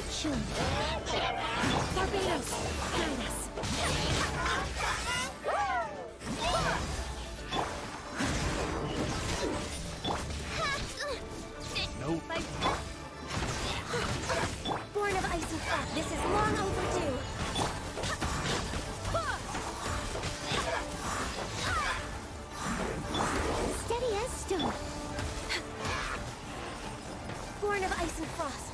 Raichu! Barbados! Guide us! Nope. Born of Ice and Frost, this is long overdue! Steady as stone. Born of Ice and Frost.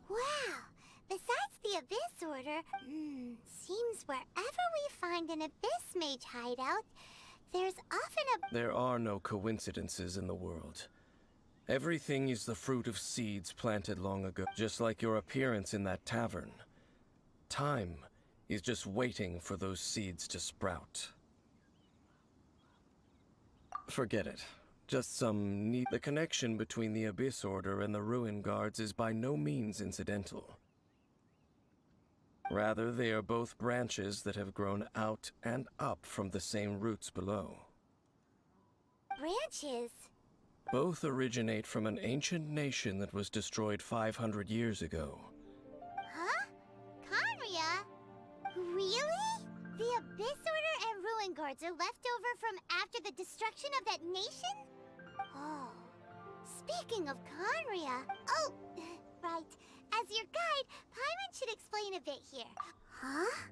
Wow! Besides the Abyss Order, seems wherever we find an Abyss Mage hideout, there's often a... There are no coincidences in the world. Everything is the fruit of seeds planted long ago, just like your appearance in that tavern. Time is just waiting for those seeds to sprout. Forget it. Just some neat... The connection between the Abyss Order and the Ruin Guards is by no means incidental. Rather, they are both branches that have grown out and up from the same roots below. branches. Both originate from an ancient nation that was destroyed 500 years ago. Huh? Conria? Really? The Abyss Order and Ruin Guards are left over from after the destruction of that nation? Oh. Speaking of Conria... Oh, right. As your guide, Paimon should explain a bit here. Huh?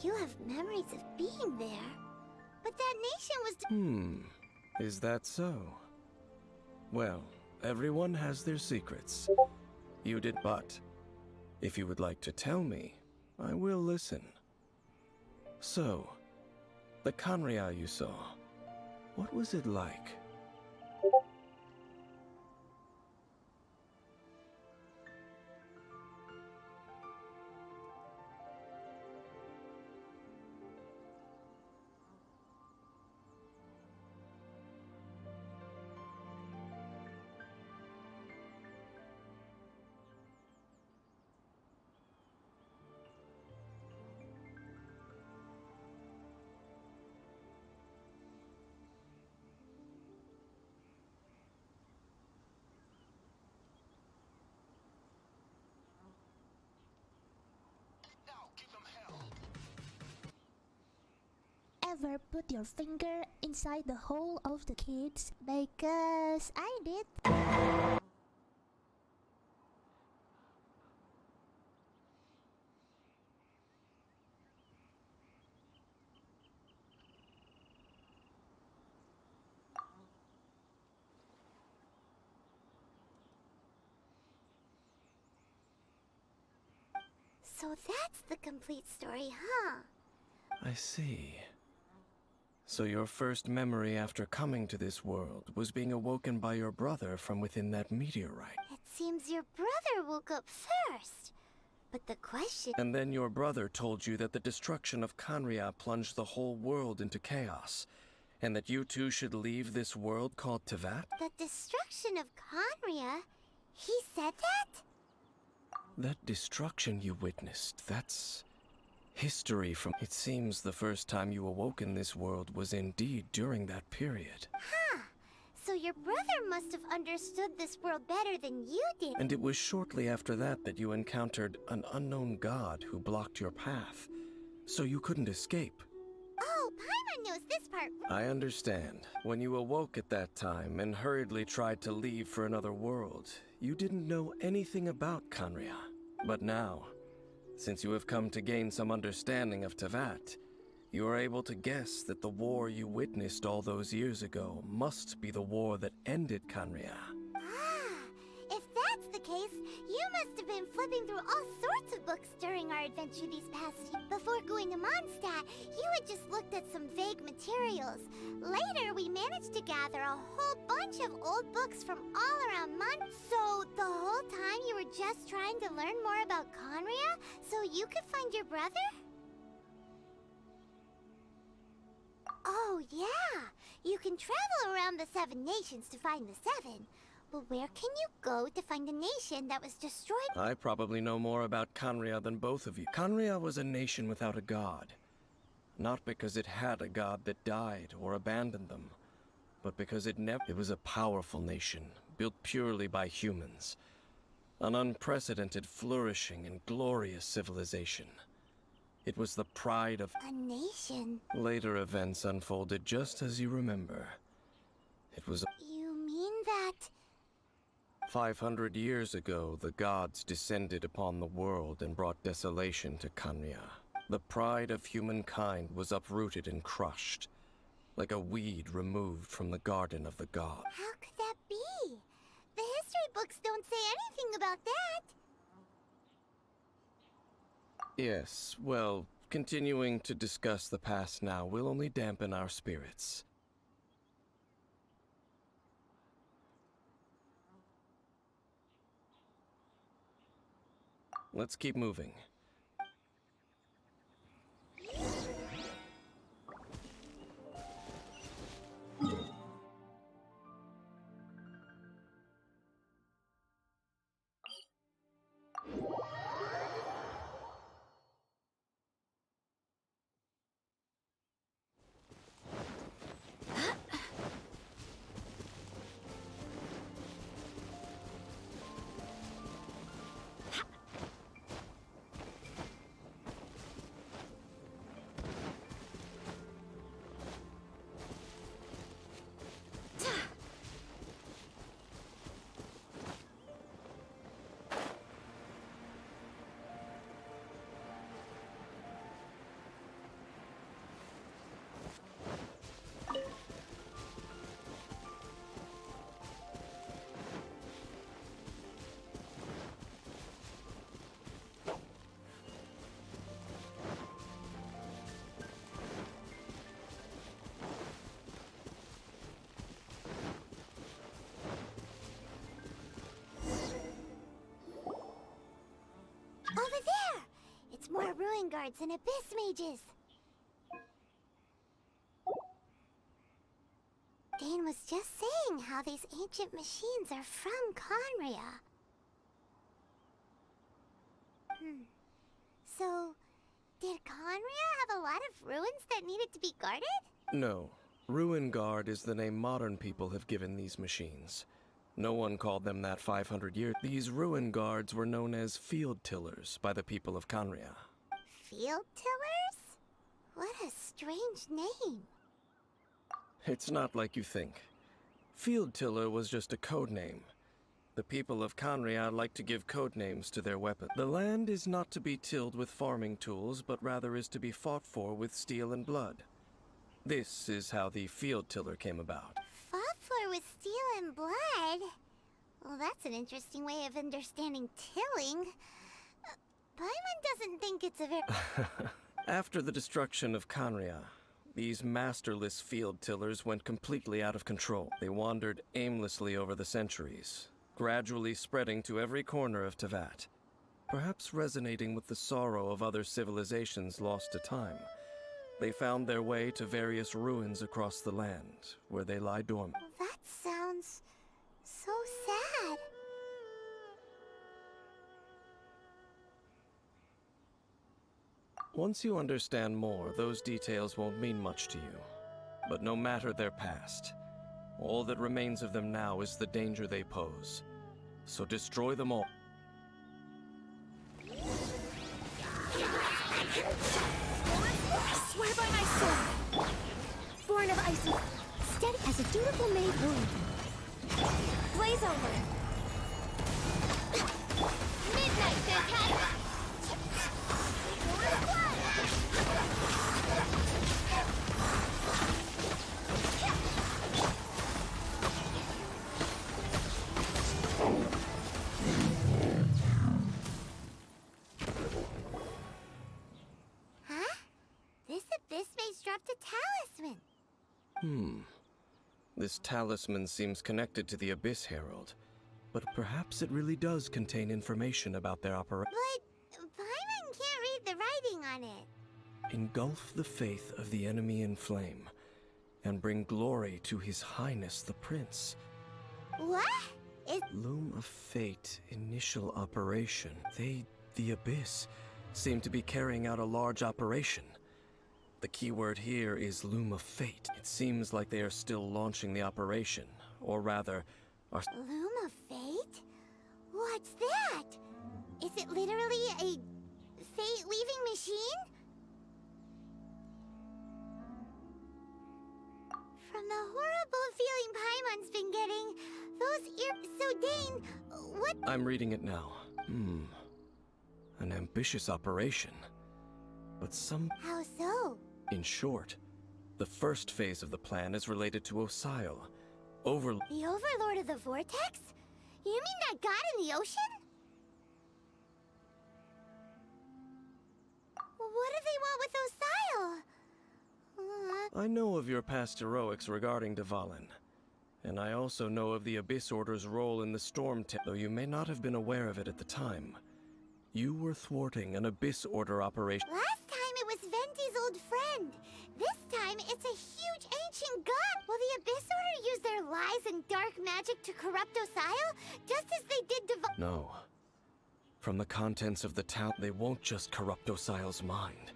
You have memories of being there. But that nation was... Is that so? Well, everyone has their secrets. You did, but if you would like to tell me, I will listen. So, the Conria you saw, what was it like? Ever put your finger inside the hole of the kids? Because I did. So that's the complete story, huh? I see. So your first memory after coming to this world was being awoken by your brother from within that meteorite. It seems your brother woke up first. But the question... And then your brother told you that the destruction of Conria plunged the whole world into chaos, and that you two should leave this world called Teyvat? The destruction of Conria? He said that? That destruction you witnessed, that's history from... It seems the first time you awoke in this world was indeed during that period. Huh. So your brother must have understood this world better than you did. And it was shortly after that that you encountered an unknown god who blocked your path, so you couldn't escape. Oh, Paimon knows this part. I understand. When you awoke at that time and hurriedly tried to leave for another world, you didn't know anything about Conria. But now, since you have come to gain some understanding of Teyvat, you are able to guess that the war you witnessed all those years ago must be the war that ended Conria. Ah, if that's the case, you must have been flipping through all sorts of books during our adventure these past years. Before going to Mondstadt, you had just looked at some vague materials. Later, we managed to gather a whole bunch of old books from all around Mondstadt. So, the whole time you were just trying to learn more about Conria so you could find your brother? Oh, yeah. You can travel around the 7 nations to find the 7. But where can you go to find a nation that was destroyed? I probably know more about Khaenri'ah than both of you. Khaenri'ah was a nation without a god. Not because it had a god that died or abandoned them, but because it was a powerful nation, built purely by humans. An unprecedented, flourishing, and glorious civilization. It was the pride of... A nation? Later events unfolded just as you remember. It was... You mean that... 500 years ago, the gods descended upon the world and brought desolation to Khaenri'ah. The pride of humankind was uprooted and crushed, like a weed removed from the garden of the gods. How could that be? The history books don't say anything about that. Yes, well, continuing to discuss the past now will only dampen our spirits. Let's keep moving. Over there! It's more ruin guards and abyss mages. Dane was just saying how these ancient machines are from Khaenri'ah. So, did Khaenri'ah have a lot of ruins that needed to be guarded? No. Ruin Guard is the name modern people have given these machines. No one called them that 500 years. These ruin guards were known as field tillers by the people of Khaenri'ah. Field tillers? What a strange name. It's not like you think. Field tiller was just a code name. The people of Khaenri'ah like to give code names to their weapons. The land is not to be tilled with farming tools, but rather is to be fought for with steel and blood. This is how the field tiller came about. Fought for with steel and blood? Well, that's an interesting way of understanding tilling. Paimon doesn't think it's a very... After the destruction of Khaenri'ah, these masterless field tillers went completely out of control. They wandered aimlessly over the centuries, gradually spreading to every corner of Teyvat, perhaps resonating with the sorrow of other civilizations lost to time. They found their way to various ruins across the land, where they lie dormant. That sounds so sad. Once you understand more, those details won't mean much to you. But no matter their past, all that remains of them now is the danger they pose. So destroy them all. I swear by my soul! Born of ice and... Steady as a dutiful maid would. Blaze over! Midnight Phantasm! Huh? This abyss maze dropped a talisman. This talisman seems connected to the Abyss Herald, but perhaps it really does contain information about their operation. But Paimon can't read the writing on it. Engulf the faith of the enemy in flame, and bring glory to His Highness the Prince. What? Is Loom of Fate initial operation. The Abyss, seem to be carrying out a large operation. The keyword here is Loom of Fate. It seems like they are still launching the operation, or rather, are... Loom of Fate? What's that? Is it literally a fate-weaving machine? From the horrible feeling Paimon's been getting, so Dane, what? I'm reading it now. An ambitious operation. But How so? in short, the first phase of the plan is related to Osile. The Overlord of the Vortex? You mean that god in the ocean? What do they want with Osile? I know of your past heroics regarding Dvalin, and I also know of the Abyss Order's role in the Storm though you may not have been aware of it at the time. You were thwarting an Abyss Order operation. Last time it was Venti's old friend. This time it's a huge ancient god. Will the Abyss Order use their lies and dark magic to corrupt Osile, just as they did No. From the contents of the town, they won't just corrupt Osile's mind.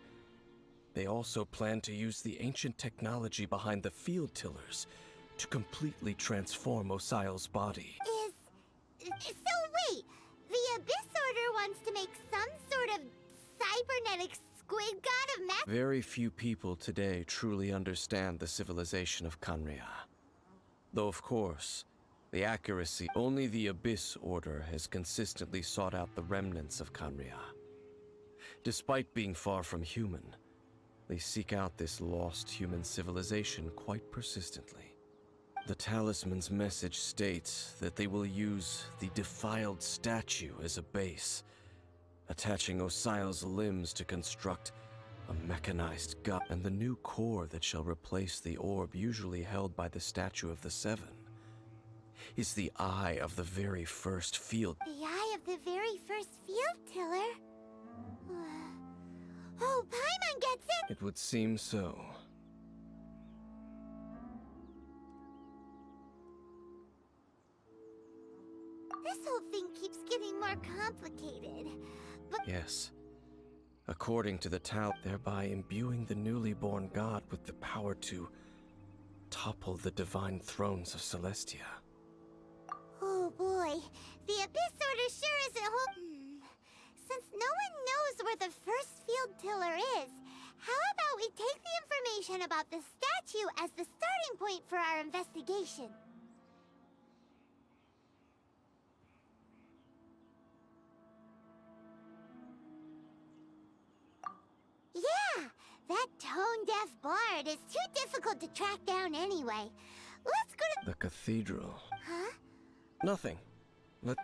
They also plan to use the ancient technology behind the field tillers to completely transform Osile's body. So wait, the Abyss Order wants to make some sort of cybernetic squid god of magic? Very few people today truly understand the civilization of Khaenri'ah. Though of course, the accuracy, only the Abyss Order has consistently sought out the remnants of Khaenri'ah. Despite being far from human, they seek out this lost human civilization quite persistently. The talisman's message states that they will use the defiled statue as a base, attaching Osile's limbs to construct a mechanized god, and the new core that shall replace the orb usually held by the Statue of the Seven is the eye of the very first field. The eye of the very first field tiller? Oh, Paimon gets it! It would seem so. This whole thing keeps getting more complicated. But Yes. According to the Tao, thereby imbuing the newly born god with the power to topple the divine thrones of Celestia. oh boy, the Abyss Order sure isn't Since no one knows where the first field tiller is, how about we take the information about the statue as the starting point for our investigation? Yeah, that tone-deaf bard is too difficult to track down anyway. Let's go to... The cathedral. Huh? Nothing. Let...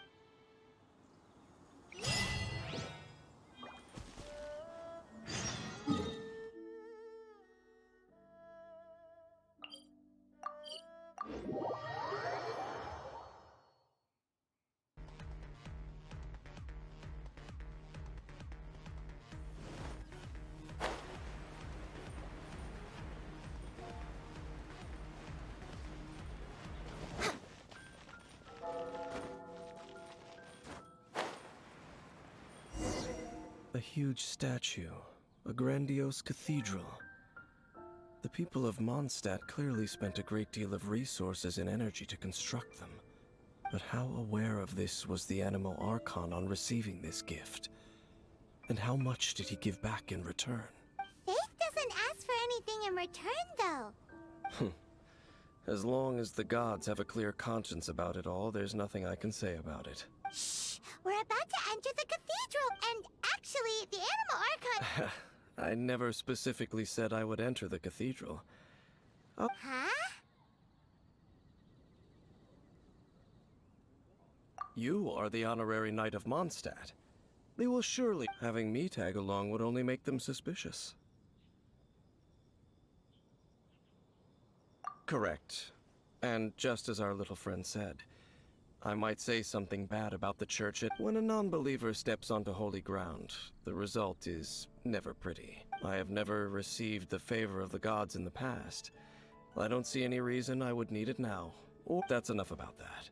A huge statue, a grandiose cathedral. The people of Mondstadt clearly spent a great deal of resources and energy to construct them. But how aware of this was the Anemo Archon on receiving this gift? And how much did he give back in return? Faith doesn't ask for anything in return, though. As long as the gods have a clear conscience about it all, there's nothing I can say about it. Shh! We're about to enter the cathedral, and actually, the Anemo Archon... I never specifically said I would enter the cathedral. Huh? You are the honorary knight of Mondstadt. They will surely... Having me tag along would only make them suspicious. Correct. And just as our little friend said, I might say something bad about the church when a non-believer steps onto holy ground. The result is never pretty. I have never received the favor of the gods in the past. I don't see any reason I would need it now. Or that's enough about that.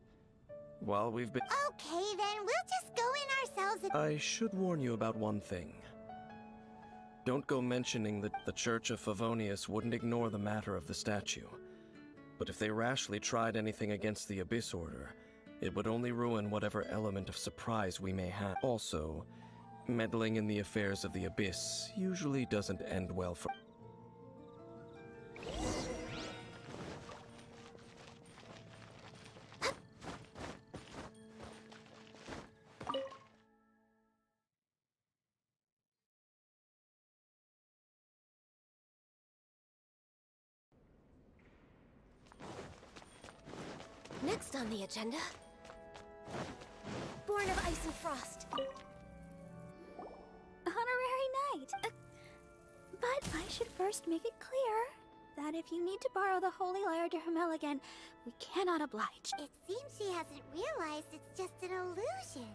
while we've been... Okay, then we'll just go in ourselves and... I should warn you about one thing. Don't go mentioning that the Church of Favonius wouldn't ignore the matter of the statue. But if they rashly tried anything against the Abyss Order, it would only ruin whatever element of surprise we may have. Also, meddling in the affairs of the Abyss usually doesn't end well for... Next on the agenda, Born of Ice and Frost. Honorary Knight! But I should first make it clear that if you need to borrow the Holy Lyre to Hermel again, we cannot oblige. It seems she hasn't realized it's just an illusion.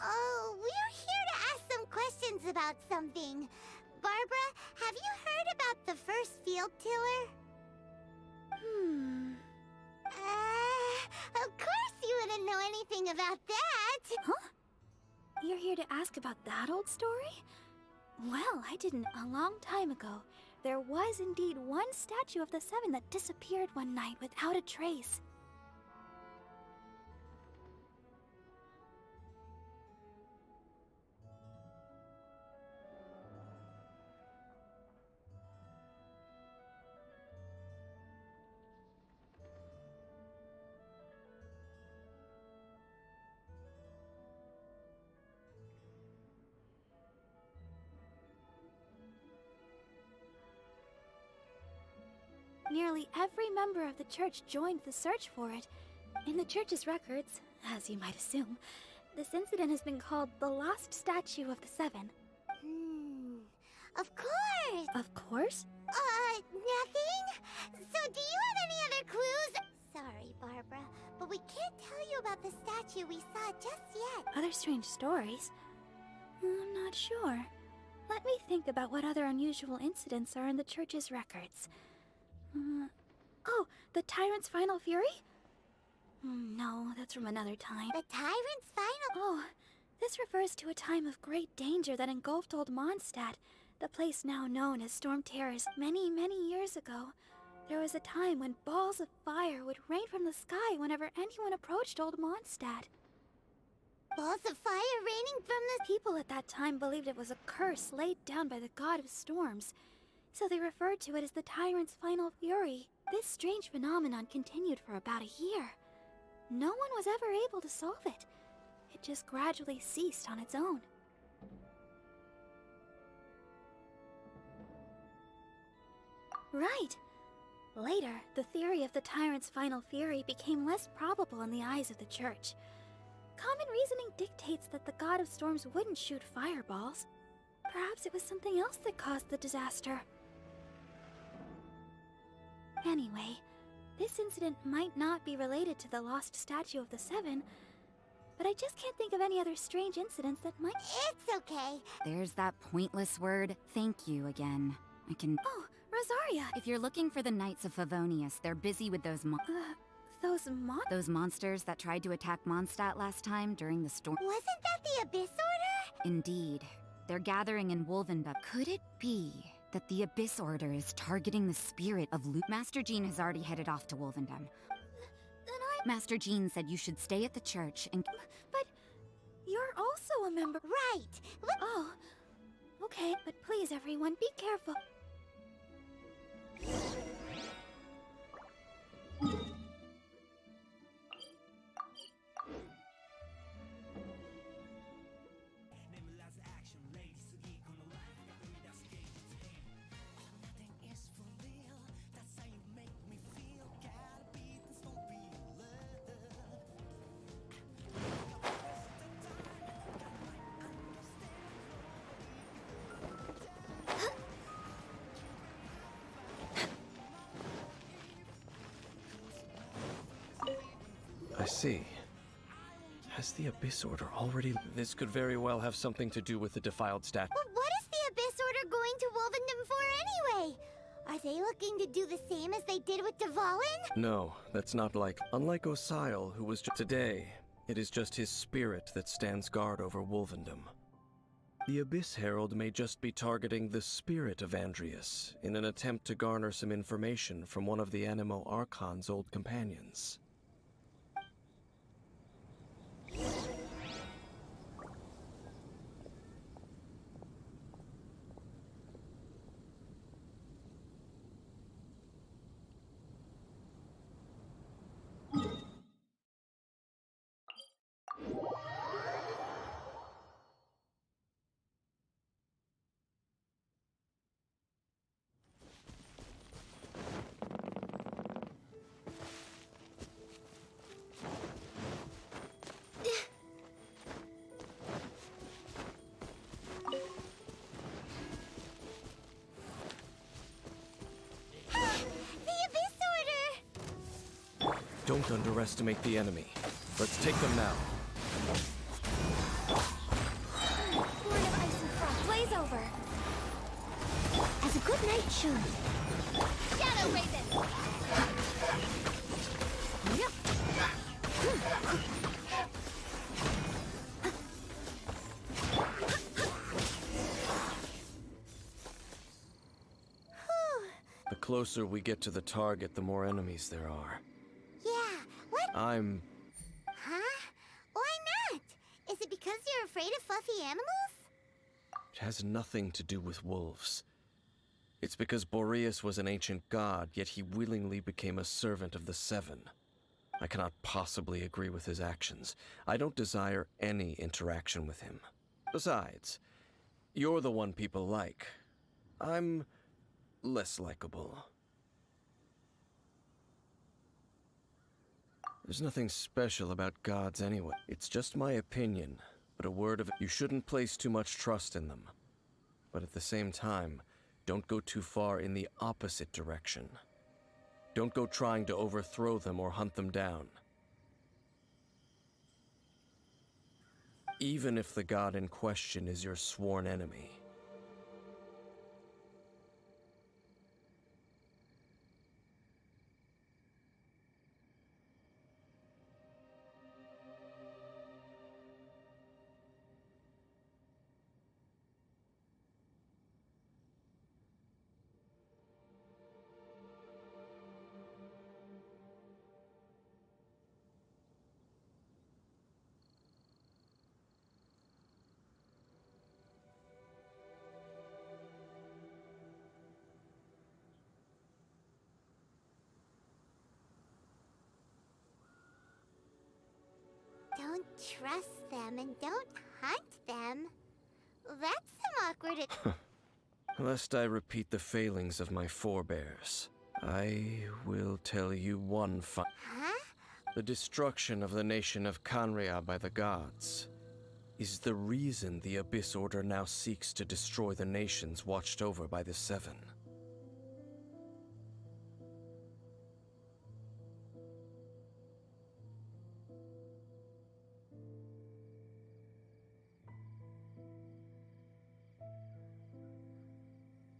Oh, we're here to ask some questions about something. Barbara, have you heard about the first field tiller? Of course you wouldn't know anything about that! Huh? You're here to ask about that old story? Well, I didn't a long time ago. There was indeed one statue of the Seven that disappeared one night without a trace. Nearly every member of the church joined the search for it. In the church's records, as you might assume, this incident has been called the Lost Statue of the Seven. Of course! Of course? Nothing? So do you have any other clues? Sorry, Barbara, but we can't tell you about the statue we saw just yet. Other strange stories? I'm not sure. Let me think about what other unusual incidents are in the church's records. Oh, the Tyrant's Final Fury? No, that's from another time. The Tyrant's Final... Oh, this refers to a time of great danger that engulfed Old Mondstadt, the place now known as Storm Terrace. Many, many years ago, there was a time when balls of fire would rain from the sky whenever anyone approached Old Mondstadt. Balls of fire raining from the... People at that time believed it was a curse laid down by the god of storms, so they referred to it as the Tyrant's Final Fury. This strange phenomenon continued for about a year. No one was ever able to solve it. It just gradually ceased on its own. Right. Later, the theory of the Tyrant's Final Fury became less probable in the eyes of the Church. Common reasoning dictates that the god of storms wouldn't shoot fireballs. Perhaps it was something else that caused the disaster. Anyway, this incident might not be related to the lost statue of the Seven, but I just can't think of any other strange incidents that might— It's okay. There's that pointless word, thank you again. I can— Oh, Rosaria! If you're looking for the Knights of Favonius, they're busy with those Those monsters that tried to attack Mondstadt last time during the storm. Wasn't that the Abyss Order? Indeed. They're gathering in Wolvendom. Could it be that the Abyss Order is targeting the spirit of Luke? Master Jean has already headed off to Wolvendom. Then Master Jean said you should stay at the church and— But you're also a member— Right. Look, Oh, okay, but please everyone, be careful. I see. Has the Abyss Order already... This could very well have something to do with the defiled statue. but what is the Abyss Order going to Wolvendom for anyway? Are they looking to do the same as they did with Dvalin? No, that's not like... Unlike Osial, who was today, It is just his spirit that stands guard over Wolvendom. The Abyss Herald may just be targeting the spirit of Andrias in an attempt to garner some information from one of the Animo Archon's old companions. The Abyss Order! Don't underestimate the enemy. Let's take them now. Born of ice and frost. Blaze over. As a good knight should. Shadow Raven! The closer we get to the target, the more enemies there are. Yeah, what? Huh? Why not? Is it because you're afraid of fluffy animals? It has nothing to do with wolves. It's because Boreas was an ancient god, yet he willingly became a servant of the Seven. I cannot possibly agree with his actions. I don't desire any interaction with him. Besides, you're the one people like. I'm less likable. There's nothing special about gods anyway. It's just my opinion, but a word of it. You shouldn't place too much trust in them. But at the same time, don't go too far in the opposite direction. Don't go trying to overthrow them or hunt them down. Even if the god in question is your sworn enemy. Don't trust them and don't hunt them. That's some awkward... Lest I repeat the failings of my forebears, I will tell you one Huh? The destruction of the nation of Khaenri'ah by the gods is the reason the Abyss Order now seeks to destroy the nations watched over by the Seven.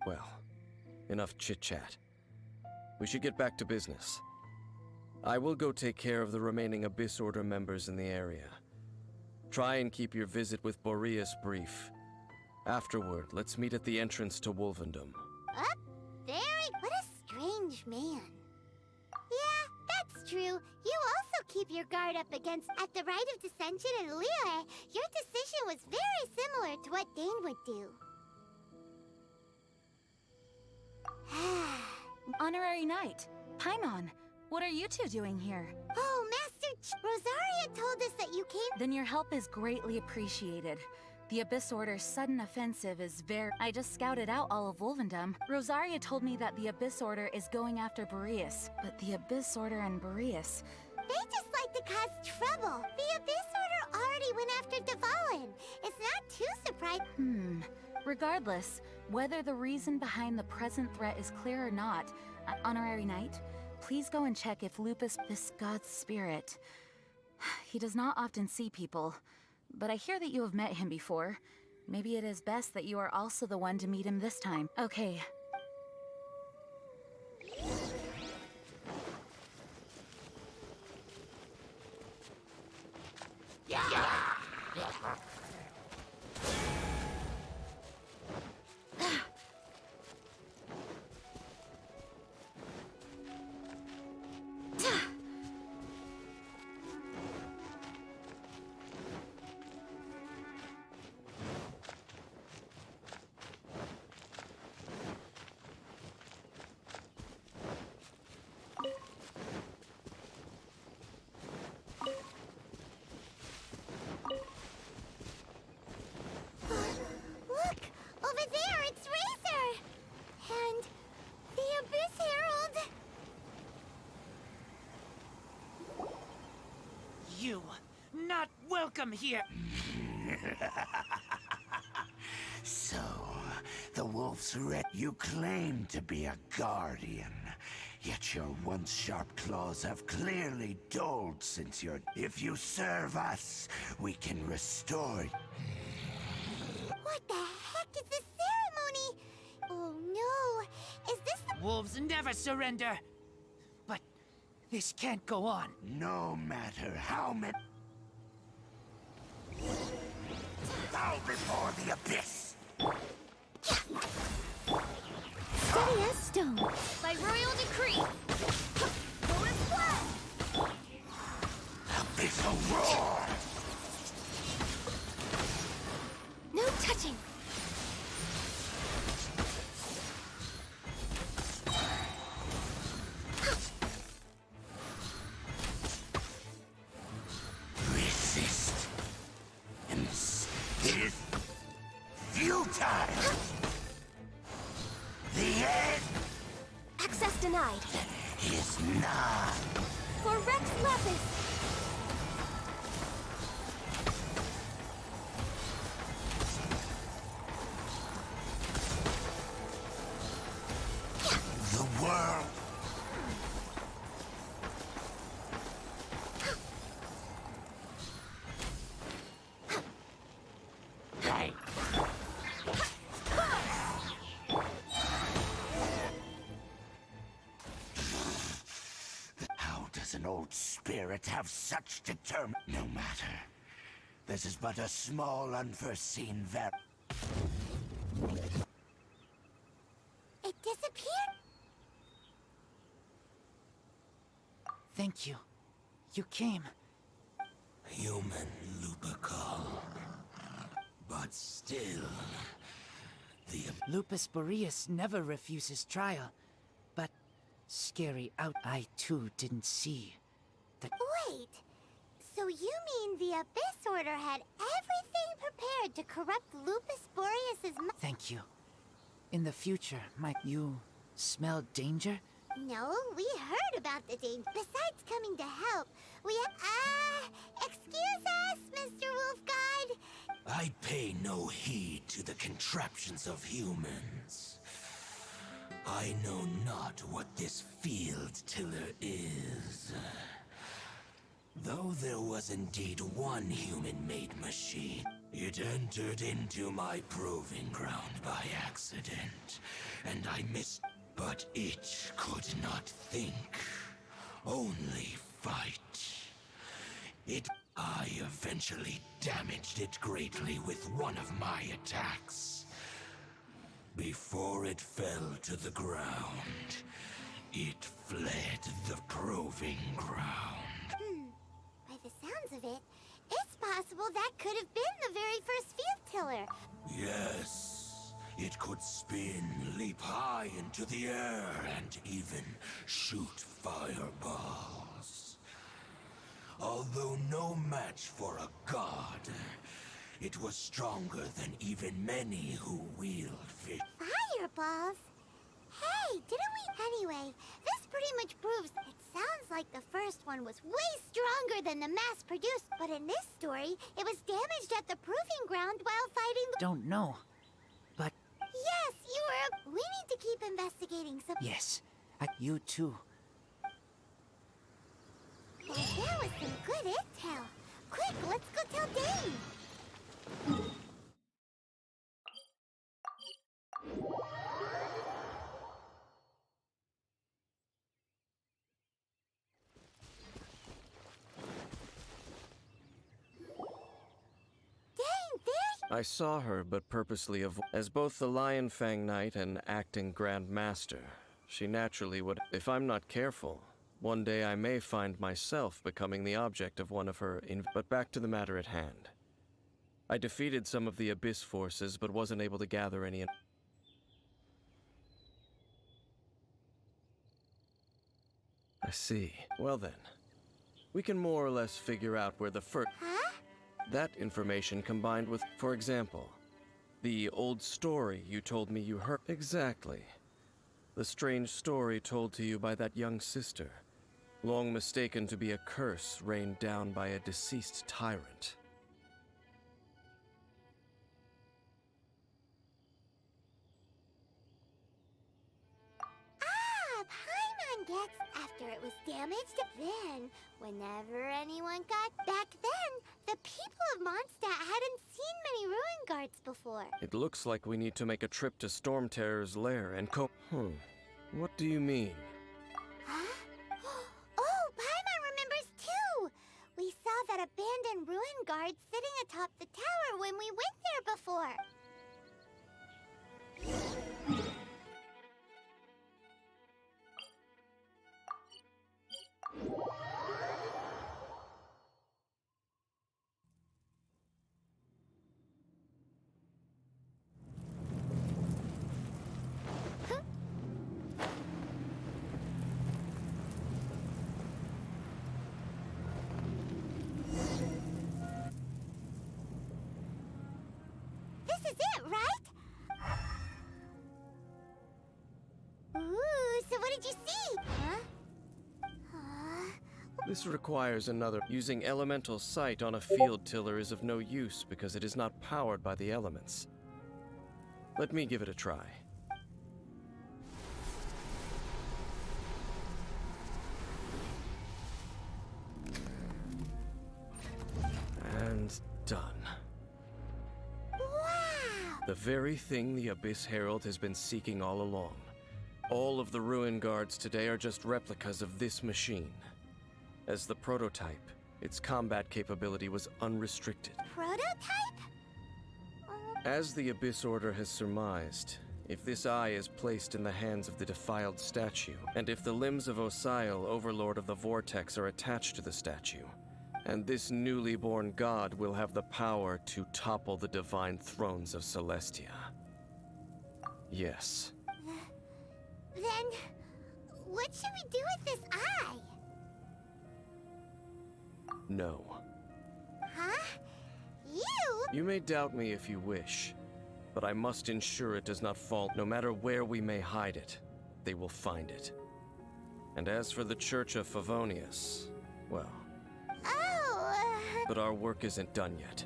Well, enough chit-chat. We should get back to business. I will go take care of the remaining Abyss Order members in the area. Try and keep your visit with Boreas brief. Afterward, let's meet at the entrance to Wolvendom. What a strange man. Yeah, that's true. You also keep your guard up against... At the Rite of Dissension in Liyue, your decision was very similar to what Dane would do. Honorary Knight, Paimon, what are you two doing here? Oh, Master Rosaria told us that you came... Then your help is greatly appreciated. The Abyss Order's sudden offensive is I just scouted out all of Wolvendom. Rosaria told me that the Abyss Order is going after Boreas, but the Abyss Order and Boreas... They just like to cause trouble. The Abyss Order already went after Dvalin. It's not too surprising. Regardless, whether the reason behind the present threat is clear or not, Honorary Knight, please go and check if Lupus, this god's spirit... He does not often see people, but I hear that you have met him before. Maybe it is best that you are also the one to meet him this time. Okay. Look! Over there, it's Razor! And the Abyss Herald! You, not welcome here! So, the Wolf's Red, you claim to be a guardian. Yet your once sharp claws have clearly dulled since your... If you serve us, we can restore... What the heck is this ceremony? Oh no! Is this the... Wolves never surrender! But this can't go on. No matter how many... Bow before the abyss! Steady as stone. By royal decree. Bonus blood. Abyssal roar! No touching. Resist. And is futile. The end Access denied. is not. For Rex Lapis. The world. Hey. How does an old spirit have such determination? No matter. This is but a small, unforeseen It disappeared? Thank you. You came. Human Lupercal. But still, the... Lupus Boreas never refuses trial. But scary out, I too didn't see. Wait. So you mean the Abyss Order had everything prepared to corrupt Lupus Boreas's Thank you. In the future, might you smell danger? No, we heard about the danger. Besides coming to help, we excuse us, Mr. Wolf God. I pay no heed to the contraptions of humans. I know not what this field tiller is. Though there was indeed one human-made machine, it entered into my proving ground by accident, and I missed. But it could not think, only fight. I eventually damaged it greatly with one of my attacks. Before it fell to the ground, it fled the proving ground. By the sounds of it, it's possible that could have been the very first field tiller. Yes, it could spin, leap high into the air, and even shoot fireballs. Although no match for a god, it was stronger than even many who wield fish. Fireballs? Hey, didn't we? Anyway, this pretty much proves it sounds like the first one was way stronger than the mass-produced, but in this story, it was damaged at the proving ground while fighting the... Don't know. But Yes, you were... We need to keep investigating some... yes, you too. Well, that was some good intel. Quick, let's go tell Dane. I saw her, but purposely as both the Lion Fang Knight and acting Grand Master. She naturally would. If I'm not careful, one day I may find myself becoming the object of one of her. But back to the matter at hand. I defeated some of the Abyss forces, but wasn't able to gather any. I see. Well then, we can more or less figure out where the first. Huh? That information combined with, for example, the old story you told me you heard. Exactly. The strange story told to you by that young sister, long mistaken to be a curse rained down by a deceased tyrant. Paimon gets after it was damaged. Then, whenever anyone got back then, the people of Mondstadt hadn't seen many ruin guards before. It looks like we need to make a trip to Storm Terror's lair and What do you mean? Huh? Oh, Paimon remembers too! We saw that abandoned ruin guard sitting atop the tower when we went there before. This is it, right? Ooh, so what did you see? Huh? This requires another. Using elemental sight on a field tiller is of no use because it is not powered by the elements. Let me give it a try. And done. Wow! The very thing the Abyss Herald has been seeking all along. All of the ruin guards today are just replicas of this machine. As the prototype, its combat capability was unrestricted. Prototype? As the Abyss Order has surmised, if this eye is placed in the hands of the defiled statue, and if the limbs of Osial, Overlord of the Vortex, are attached to the statue, and this newly born god will have the power to topple the divine thrones of Celestia. Yes. Then, what should we do with this eye? No. Huh? You may doubt me if you wish, but I must ensure it does not fall. No matter where we may hide it, they will find it. And as for the Church of Favonius, well... But our work isn't done yet.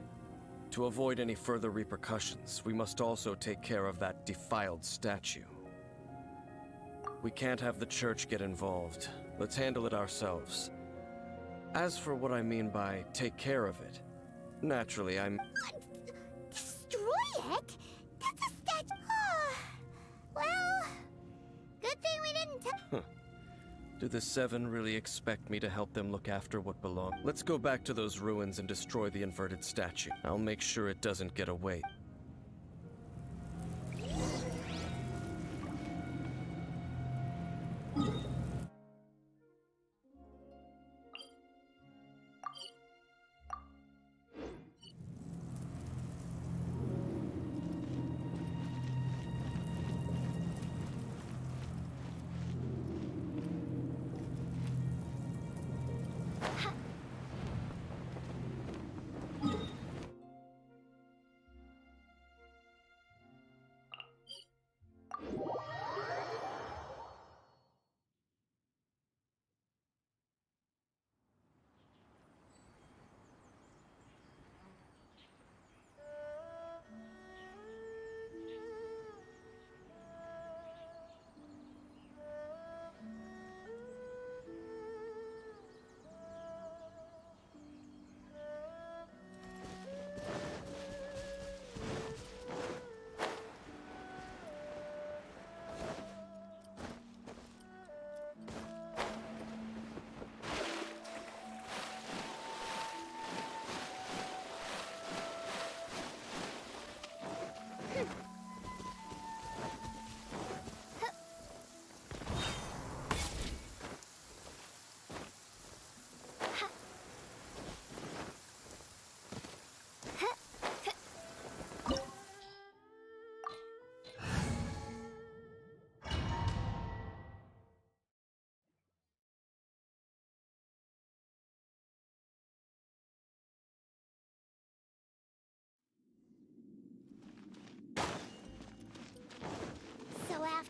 To avoid any further repercussions, we must also take care of that defiled statue. We can't have the Church get involved. Let's handle it ourselves. As for what I mean by take care of it, naturally I'm... Destroy it? That's a statue. Well, good thing we didn't Do the Seven really expect me to help them look after what belongs? Let's go back to those ruins and destroy the inverted statue. I'll make sure it doesn't get away.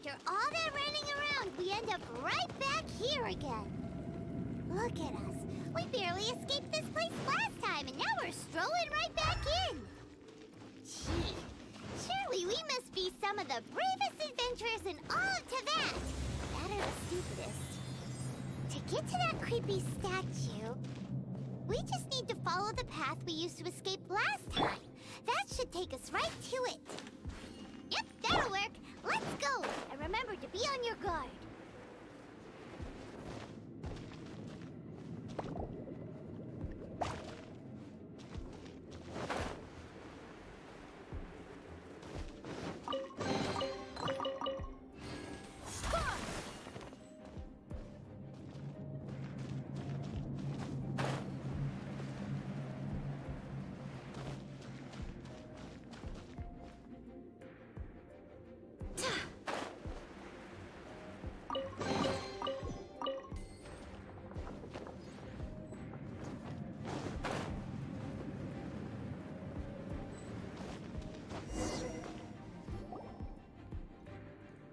after all that running around, we end up right back here again. Look at us. We barely escaped this place last time, and now we're strolling right back in. Gee, surely we must be some of the bravest adventurers in all of Teyvat. That are the stupidest. To get to that creepy statue, we just need to follow the path we used to escape last time. That should take us right to it. Yep, that'll work. Let's go. And remember to be on your guard.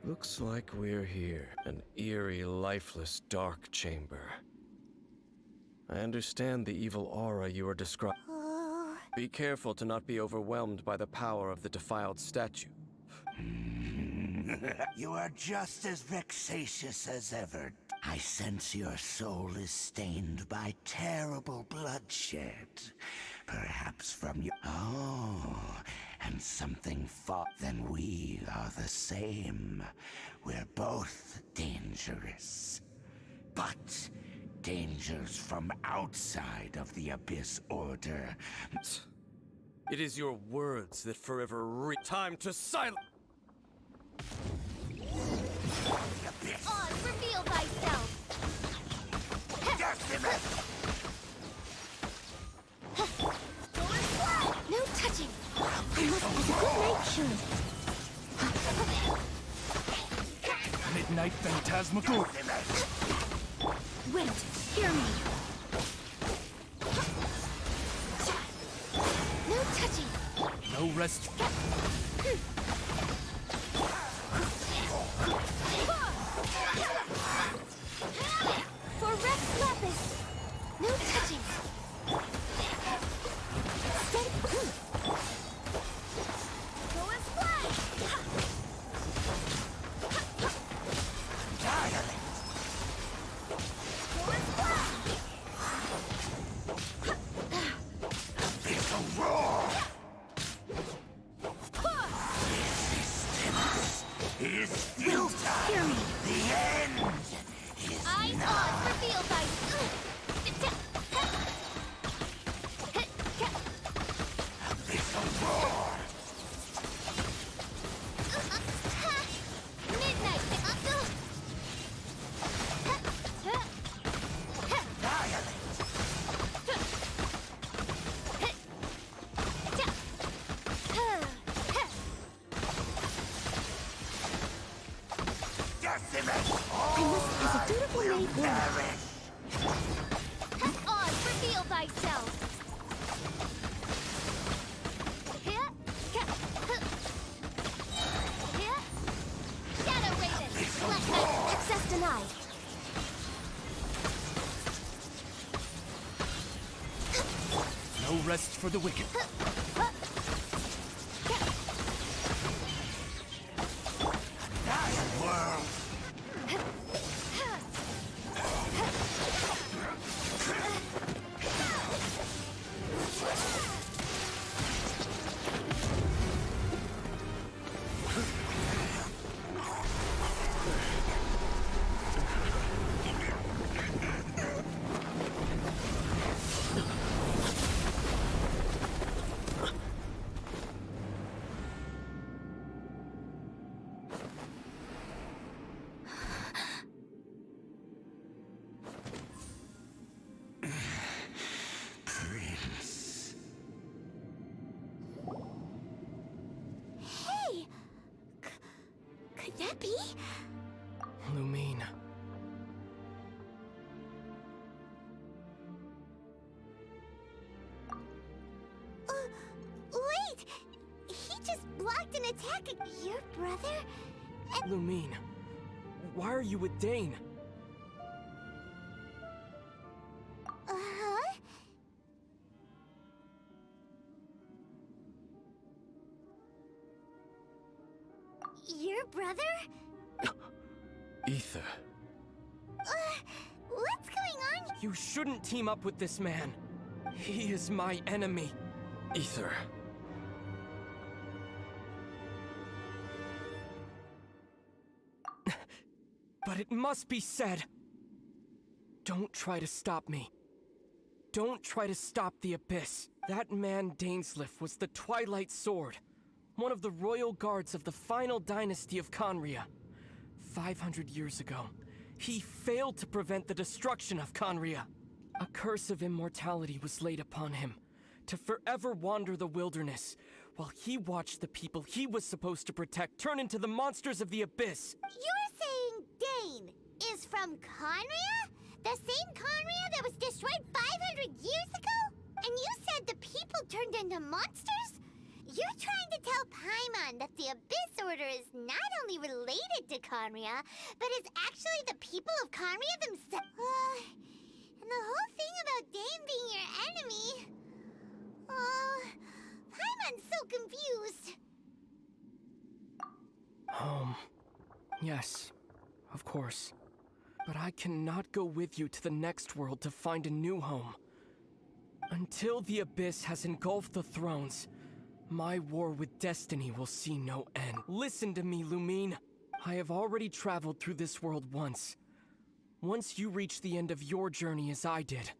Looks like we're here. An eerie, lifeless, dark chamber. I understand the evil aura you are describing. Be careful to not be overwhelmed by the power of the defiled statue. You are just as vexatious as ever. I sense your soul is stained by terrible bloodshed. Perhaps from your... Oh, and something fought. Then we are the same. We're both dangerous. But dangers from outside of the Abyss Order. It is your words that forever time to silence. On, reveal thyself! No touching! I must as a good knight should. Midnight Phantasmagoria. Wait, hear me. No touching! No rest. For Rex Lapis! No touching! Steady! Go and fly! Go and fly! It's a roar! Is futile! Hear me! The end is Eyes now! on, reveal thyself! It's a roar! Midnight! Decimate! I must, as a dutiful maid, warn. Perish! On, reveal thyself! Shadow Raven! Black Knight! Access denied. No rest for the wicked. Dying world! Prince. Hey! Could that be? Lumine. Wait! He just blocked an attack. Your brother? Lumine, why are you with Dane? Uh-huh. Your brother? Ether. What's going on? You shouldn't team up with this man. He is my enemy. Ether. But it must be said. Don't try to stop me. Don't try to stop the Abyss. That man Dainsleif was the Twilight Sword, one of the royal guards of the final dynasty of Conria. 500 years ago, he failed to prevent the destruction of Conria. A curse of immortality was laid upon him, to forever wander the wilderness, while he watched the people he was supposed to protect turn into the monsters of the Abyss. You're saying Dane is from Conria? The same Conria that was destroyed 500 years ago? And you said the people turned into monsters? You're trying to tell Paimon that the Abyss Order is not only related to Conria, but is actually the people of Conria themselves? And the whole thing about Dane being your enemy... Paimon's so confused. Home. Yes, of course. But I cannot go with you to the next world to find a new home. Until the Abyss has engulfed the thrones, my war with destiny will see no end. Listen to me, Lumine. I have already traveled through this world once. Once you reach the end of your journey as I did,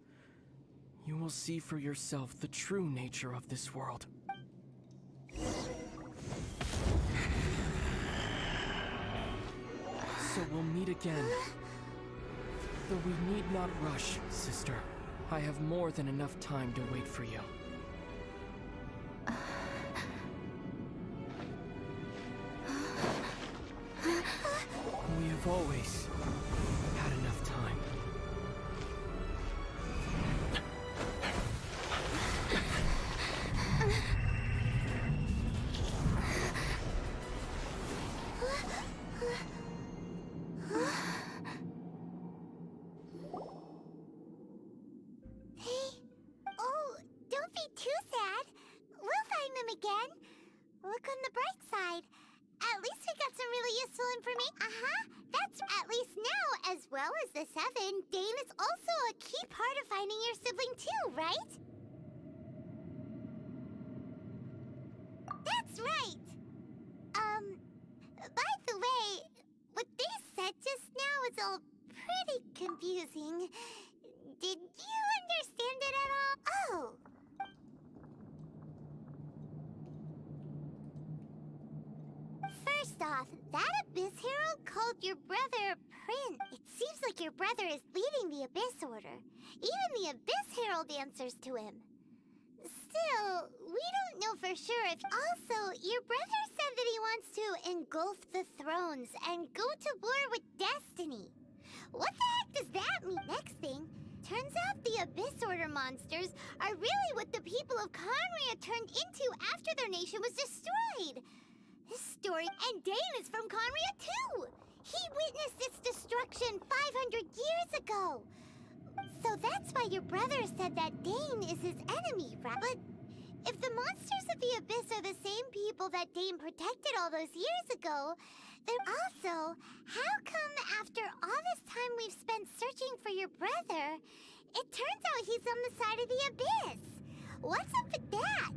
you will see for yourself the true nature of this world. So we'll meet again. Though we need not rush, sister. I have more than enough time to wait for you. We have always had enough time. Oh, don't be too sad. We'll find them again. Look on the bright side. At least we got some really useful information. That's at least now, as well as the 7, Dane is also a key part of finding your sibling too, right? That's right. By the way, what they said just now is all pretty confusing. Did you understand it at all? Oh. First off, that Abyss Herald called your brother Prince. It seems like your brother is leading the Abyss Order. Even the Abyss Herald answers to him. Still, we don't know for sure if... Also, your brother said that he wants to engulf the thrones and go to war with destiny. What the heck does that mean? Next thing, turns out the Abyss Order monsters are really what the people of Conria turned into after their nation was destroyed. This story, and Dane is from Conria too! He witnessed its destruction 500 years ago! So that's why your brother said that Dane is his enemy, right? But if the monsters of the Abyss are the same people that Dane protected all those years ago, then also, how come after all this time we've spent searching for your brother, it turns out he's on the side of the Abyss? What's up with that?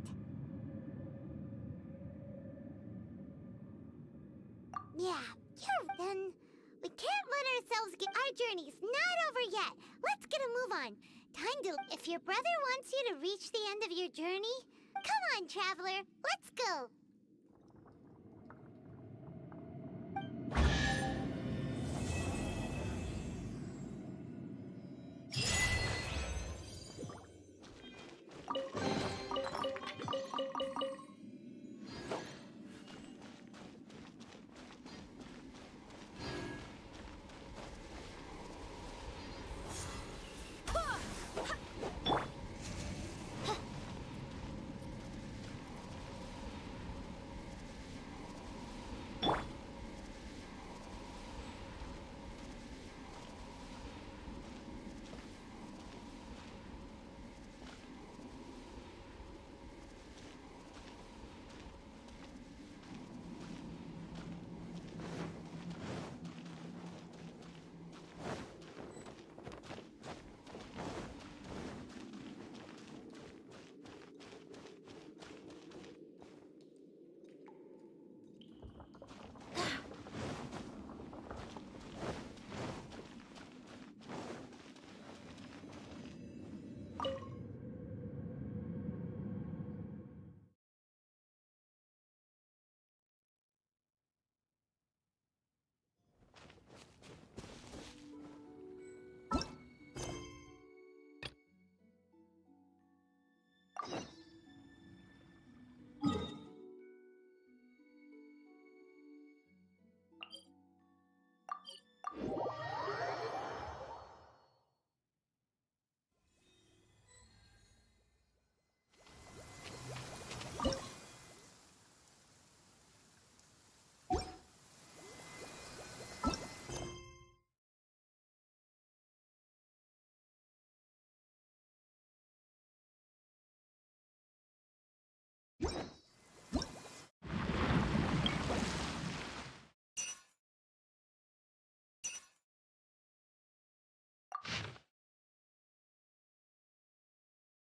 Yeah, then we can't let ourselves get... Our journey's not over yet. Let's get a move on. Time to... If your brother wants you to reach the end of your journey, come on, traveler. Let's go.